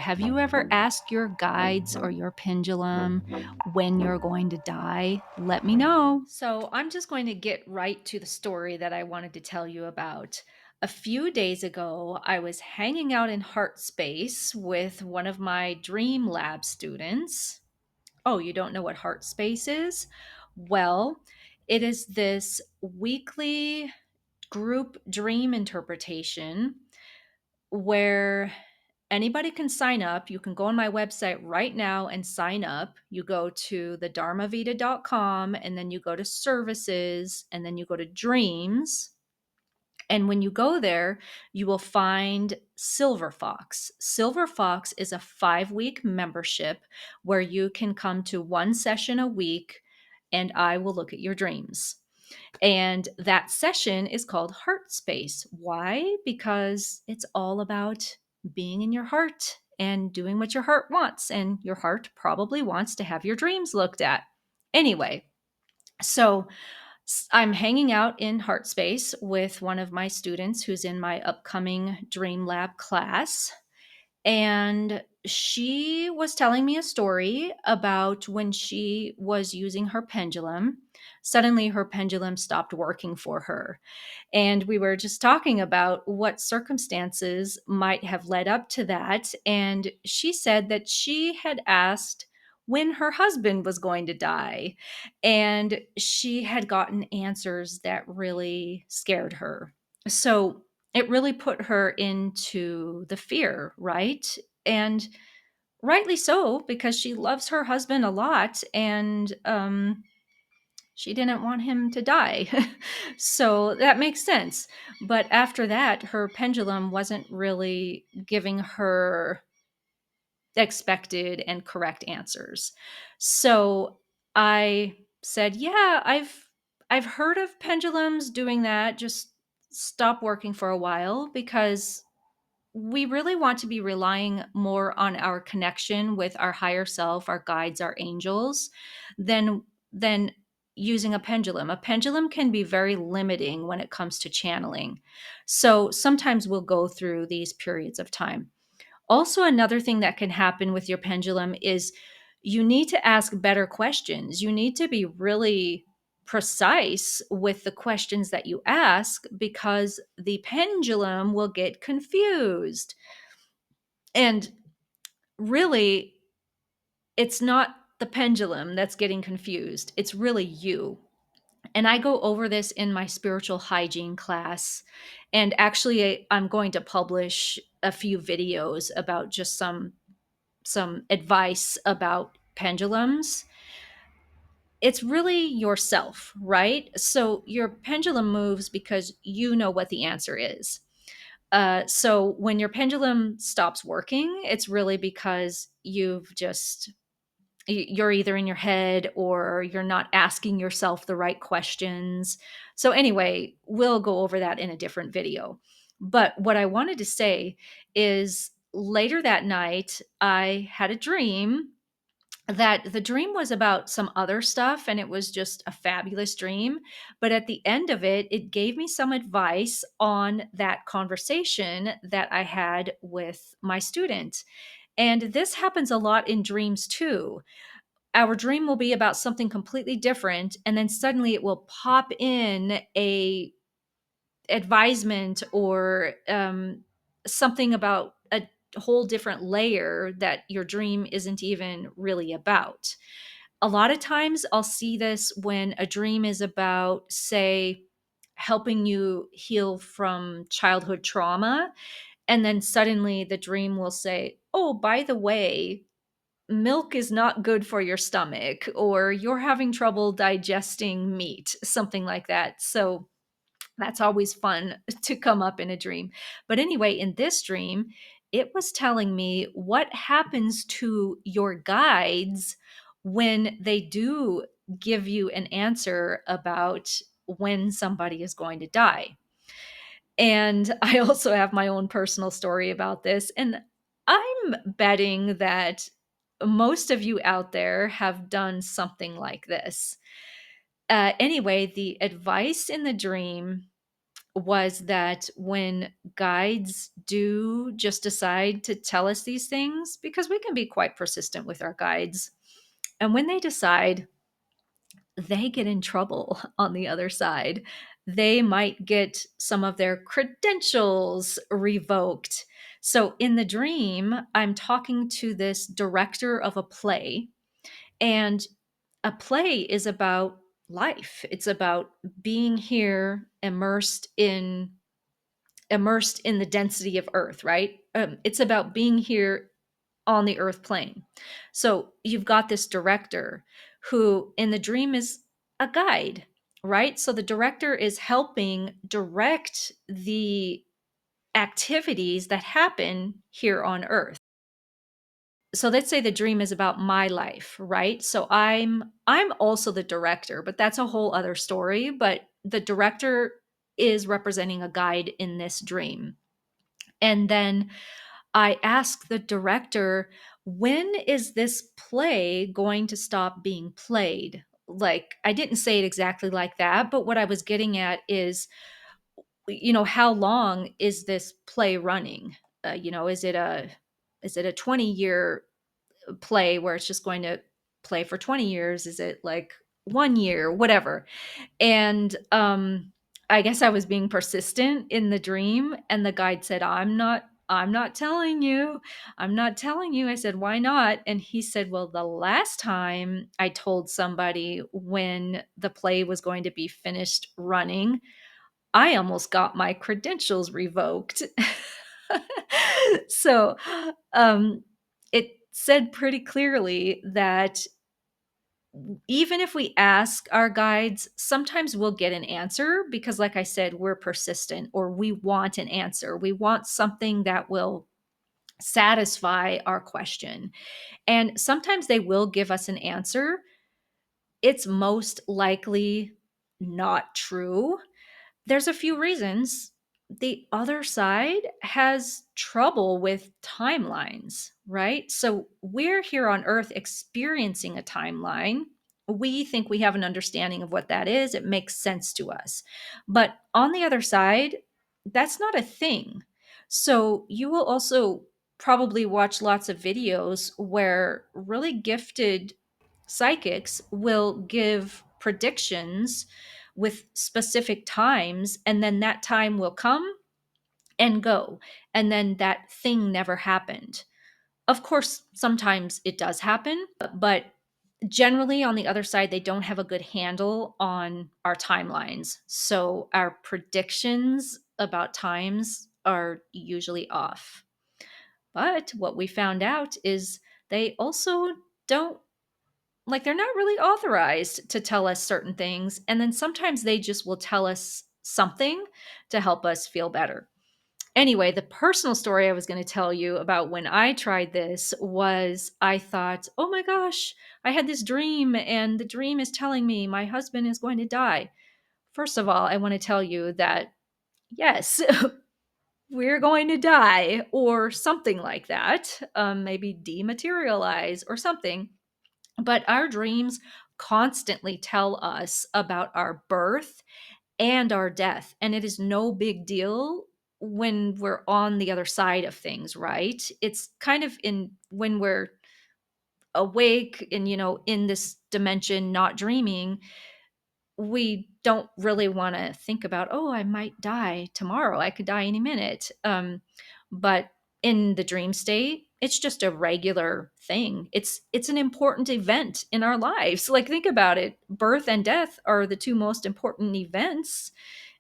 have you ever asked your guides or your pendulum when you're going to die? Let me know. So, I'm just going to get right to the story that I wanted to tell you about. A few days ago, I was hanging out in Heart Space with one of my Dream Lab students. Oh, you don't know what Heart Space is? Well, it is this weekly group dream interpretation where anybody can sign up. You can go on my website right now and sign up. You go to thedharmavita.com and then you go to services and then you go to dreams. And when you go there, you will find Silver Fox. Silver Fox is a 5-week membership where you can come to one session a week and I will look at your dreams. And that session is called Heart Space. Why? Because it's all about being in your heart and doing what your heart wants. And your heart probably wants to have your dreams looked at. Anyway, so I'm hanging out in Heart Space with one of my students who's in my upcoming Dream Lab class. And she was telling me a story about when she was using her pendulum. Suddenly, her pendulum stopped working for her. And we were just talking about what circumstances might have led up to that. And she said that she had asked when her husband was going to die. And she had gotten answers that really scared her. So it really put her into the fear, right? And rightly so, because she loves her husband a lot. And she didn't want him to die. So that makes sense. But after that, her pendulum wasn't really giving her expected and correct answers. So I said, "Yeah, I've heard of pendulums doing that, just stop working for a while because we really want to be relying more on our connection with our higher self, our guides, our angels, than using a pendulum. A pendulum can be very limiting when it comes to channeling. So sometimes we'll go through these periods of time. Also, another thing that can happen with your pendulum is you need to ask better questions. You need to be really precise with the questions that you ask because the pendulum will get confused. And really, it's not the pendulum that's getting confused, it's really you. And I go over this in my spiritual hygiene class. And actually, I'm going to publish a few videos about just some advice about pendulums. It's really yourself, right? So your pendulum moves because you know what the answer is. So when your pendulum stops working, it's really because you're either in your head or you're not asking yourself the right questions. So anyway, we'll go over that in a different video. But what I wanted to say is later that night, I had a dream that the dream was about some other stuff and it was just a fabulous dream. But at the end of it, it gave me some advice on that conversation that I had with my student. And this happens a lot in dreams too. Our dream will be about something completely different, and then suddenly it will pop in a advisement or something about a whole different layer that your dream isn't even really about. A lot of times I'll see this when a dream is about, say, helping you heal from childhood trauma. And then suddenly the dream will say, "Oh, by the way, milk is not good for your stomach," or "you're having trouble digesting meat," something like that. So that's always fun to come up in a dream. But anyway, in this dream, it was telling me what happens to your guides when they do give you an answer about when somebody is going to die. And I also have my own personal story about this. And I'm betting that most of you out there have done something like this. Anyway, the advice in the dream was that when guides do just decide to tell us these things, because we can be quite persistent with our guides, and when they decide, they get in trouble on the other side. They might get some of their credentials revoked. So in the dream, I'm talking to this director of a play, and a play is about life. It's about being here immersed in the density of earth, right? It's about being here on the earth plane. So you've got this director who in the dream is a guide, right? So the director is helping direct the activities that happen here on earth. So let's say the dream is about my life, right? So I'm also the director, but that's a whole other story, but the director is representing a guide in this dream. And then I asked the director, when is this play going to stop being played? Like, I didn't say it exactly like that, but what I was getting at is, how long is this play running? Is it a 20-year play where it's just going to play for 20 years? Is it like 1 year, whatever? And I guess I was being persistent in the dream, and the guide said, I'm not telling you. I'm not telling you. I said, why not? And he said, well, the last time I told somebody when the play was going to be finished running, I almost got my credentials revoked. So um, it said pretty clearly that even if we ask our guides, sometimes we'll get an answer because, like I said, we're persistent or we want an answer. We want something that will satisfy our question. And sometimes they will give us an answer. It's most likely not true. There's a few reasons. The other side has trouble with timelines, right? So we're here on Earth experiencing a timeline. We think we have an understanding of what that is. It makes sense to us. But on the other side, that's not a thing. So you will also probably watch lots of videos where really gifted psychics will give predictions with specific times, and then that time will come and go, and then that thing never happened. Of course, sometimes it does happen, but generally on the other side, they don't have a good handle on our timelines. So our predictions about times are usually off. But what we found out is they also don't, like, they're not really authorized to tell us certain things, and then sometimes they just will tell us something to help us feel better. Anyway, the personal story I was going to tell you about when I tried this was, I thought, oh my gosh, I had this dream and the dream is telling me my husband is going to die. First of all, I want to tell you that yes, we're going to die or something like that, maybe dematerialize or something. But our dreams constantly tell us about our birth and our death. And it is no big deal when we're on the other side of things, right? It's kind of in when we're awake and, in this dimension, not dreaming, we don't really want to think about, oh, I might die tomorrow. I could die any minute. But in the dream state, it's just a regular thing. It's an important event in our lives. Like, think about it. Birth and death are the two most important events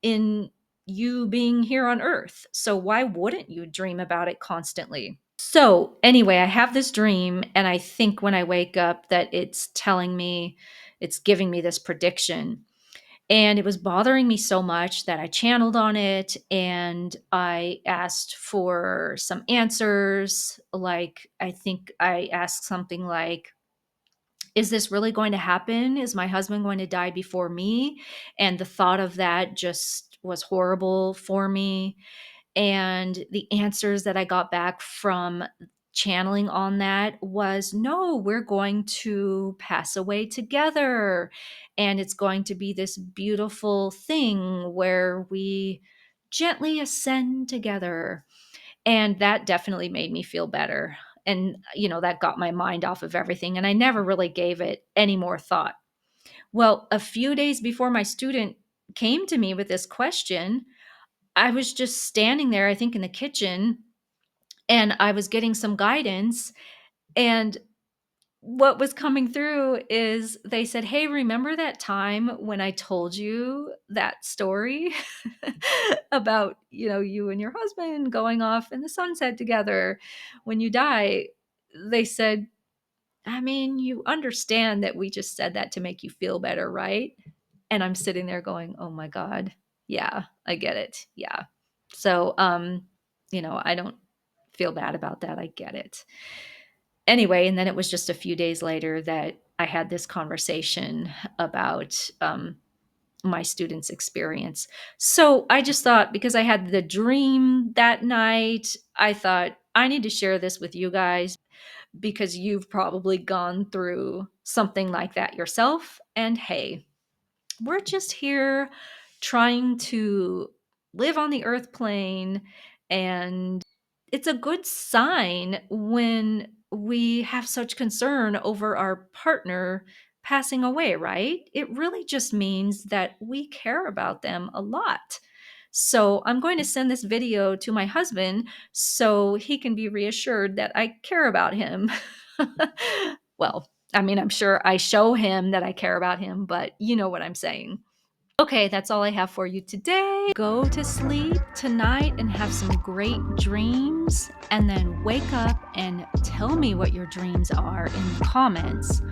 in you being here on earth. So why wouldn't you dream about it constantly? So, anyway, I have this dream, and I think when I wake up that it's giving me this prediction. And it was bothering me so much that I channeled on it and I asked for some answers. Like, I think I asked something like, is this really going to happen? Is my husband going to die before me? And the thought of that just was horrible for me. And the answers that I got back from channeling on that was, no, we're going to pass away together. And it's going to be this beautiful thing where we gently ascend together. And that definitely made me feel better. And, that got my mind off of everything. And I never really gave it any more thought. Well, a few days before my student came to me with this question, I was just standing there, I think in the kitchen, and I was getting some guidance. And what was coming through is they said, "Hey, remember that time when I told you that story about, you and your husband going off in the sunset together when you die?" They said, "I mean, you understand that we just said that to make you feel better, right?" And I'm sitting there going, "Oh my God. Yeah, I get it. Yeah." So, I don't feel bad about that. I get it. Anyway, and then it was just a few days later that I had this conversation about my students' experience. So I just thought, because I had the dream that night, I thought I need to share this with you guys because you've probably gone through something like that yourself. And hey, we're just here trying to live on the earth plane, and it's a good sign when we have such concern over our partner passing away, right? It really just means that we care about them a lot. So I'm going to send this video to my husband so he can be reassured that I care about him. Well, I mean, I'm sure I show him that I care about him, but you know what I'm saying. Okay, that's all I have for you today. Go to sleep tonight and have some great dreams, and then wake up and tell me what your dreams are in the comments.